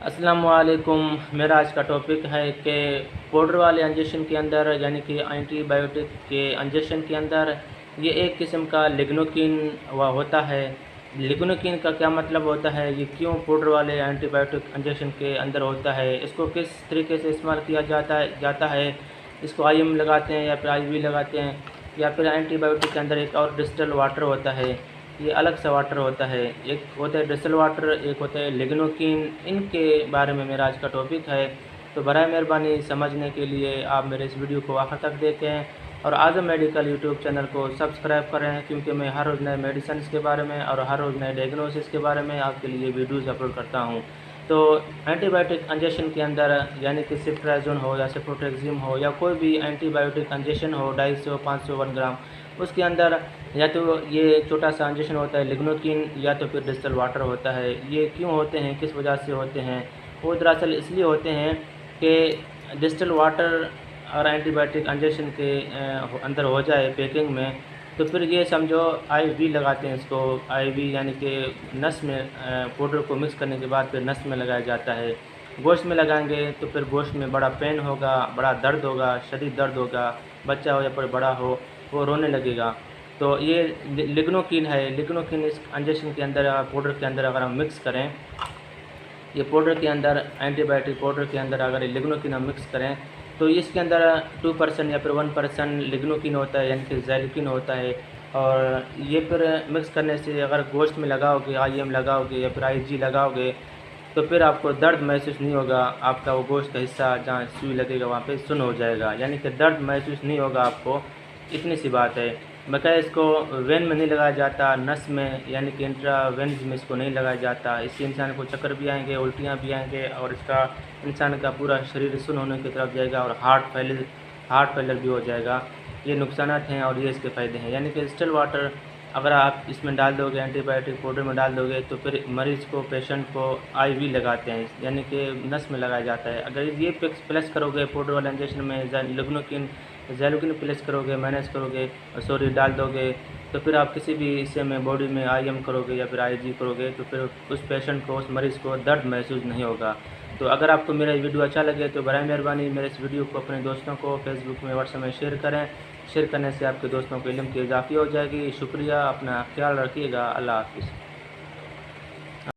अस्सलामुअलैकुम। मेरा आज का टॉपिक है कि पाउडर वाले इंजेक्शन के अंदर यानी कि एंटीबायोटिक के इंजेक्शन के अंदर ये एक किस्म का लिग्नोकिन होता है। लिग्नोकिन का क्या मतलब होता है, ये क्यों पाउडर वाले एंटीबायोटिक इंजेक्शन के अंदर होता है, इसको किस तरीके से इस्तेमाल किया जाता है। इसको आईएम लगाते हैं या फिर आईवी लगाते हैं, या फिर एंटीबायोटिक के अंदर एक और डिस्टिल वाटर होता है, ये अलग सा वाटर होता है। एक होता है डिस्टिल वाटर, एक होता है लिग्नोकिन। इनके बारे में मेरा आज का टॉपिक है। तो बराए मेहरबानी समझने के लिए आप मेरे इस वीडियो को आखिर तक देखें और आज़म मेडिकल यूट्यूब चैनल को सब्सक्राइब करें, क्योंकि मैं हर रोज़ नए मेडिसिन के बारे में और हर रोज़ नए डायग्नोसिस के बारे में आपके लिए वीडियोज़ अपलोड करता हूँ। तो एंटीबायोटिक इंजेक्शन के अंदर यानी कि सिफ्ट्राजोन हो या सिप्रोटेक्जिम हो या कोई भी एंटीबायोटिक इंजेक्शन हो 250, 500, 1 ग्राम, उसके अंदर या तो ये छोटा सा इंजेक्शन होता है लिग्नोकिन या तो फिर डिस्टिल वाटर होता है। ये क्यों होते हैं, किस वजह से होते हैं? वो दरअसल इसलिए होते हैं कि डिस्टिल वाटर और एंटीबायोटिक इंजेक्शन के अंदर हो जाए पैकिंग में, तो फिर ये समझो आईवी लगाते हैं इसको। आईवी यानी कि नस में पाउडर को मिक्स करने के बाद फिर नस में लगाया जाता है। गोश्त में लगाएंगे तो फिर गोश्त में बड़ा पेन होगा, बड़ा दर्द होगा, शदीद दर्द होगा। बच्चा हो या फिर बड़ा हो वो रोने लगेगा। तो ये लिग्नोकिन है। लिग्नोकिन इस इंजेक्शन के अंदर पाउडर के अंदर अगर हम मिक्स करें, ये पाउडर के अंदर एंटीबायोटिक पाउडर के अंदर अगर लिग्नोकिन हम मिक्स करें तो इसके अंदर 2% या फिर 1% लिग्नोकिन होता है, यानी कि ज़ैलिकिन होता है। और ये फिर मिक्स करने से अगर गोश्त में लगाओगे, आईएम लगाओगे या फिर आईजी लगाओगे, तो फिर आपको दर्द महसूस नहीं होगा। आपका वो गोश्त का हिस्सा जहाँ सुई लगेगा वहाँ पे सुन्न हो जाएगा, यानी कि दर्द महसूस नहीं होगा आपको। इतनी सी बात है। बकाया इसको वेन में नहीं लगाया जाता, नस में यानी कि इंट्रावेन्स में इसको नहीं लगाया जाता। इससे इंसान को चक्कर भी आएंगे, उल्टियाँ भी आएंगे और इसका इंसान का पूरा शरीर सुन्न होने की तरफ जाएगा और हार्ट फेलर भी हो जाएगा। ये नुकसानात हैं और ये इसके फ़ायदे हैं। यानी कि डिस्टिल वाटर अगर आप इसमें डाल दोगे, एंटीबायोटिक पाउडर में डाल दोगे, तो फिर मरीज़ को, पेशेंट को आईवी लगाते हैं, यानी कि नस में लगाया जाता है। अगर ये प्लस करोगे पाउडर वाले इंजेक्शन में लिग्नोकिन ज़ैलिकिन प्लस करोगे, मैनेज करोगे, सॉरी डाल दोगे, तो फिर आप किसी भी हिस्से में बॉडी में आईएम करोगे या फिर आईजी करोगे, तो फिर उस पेशेंट को, उस मरीज़ को दर्द महसूस नहीं होगा। तो अगर आपको मेरा वीडियो अच्छा लगे तो बराए मेहरबानी मेरे इस वीडियो को अपने दोस्तों को फेसबुक में, व्हाट्सएप में शेयर करें। शेयर करने से आपके दोस्तों को इल्म की इजाफ़ी हो जाएगी। शुक्रिया, अपना ख्याल रखिएगा। अल्लाह हाफ़िज़।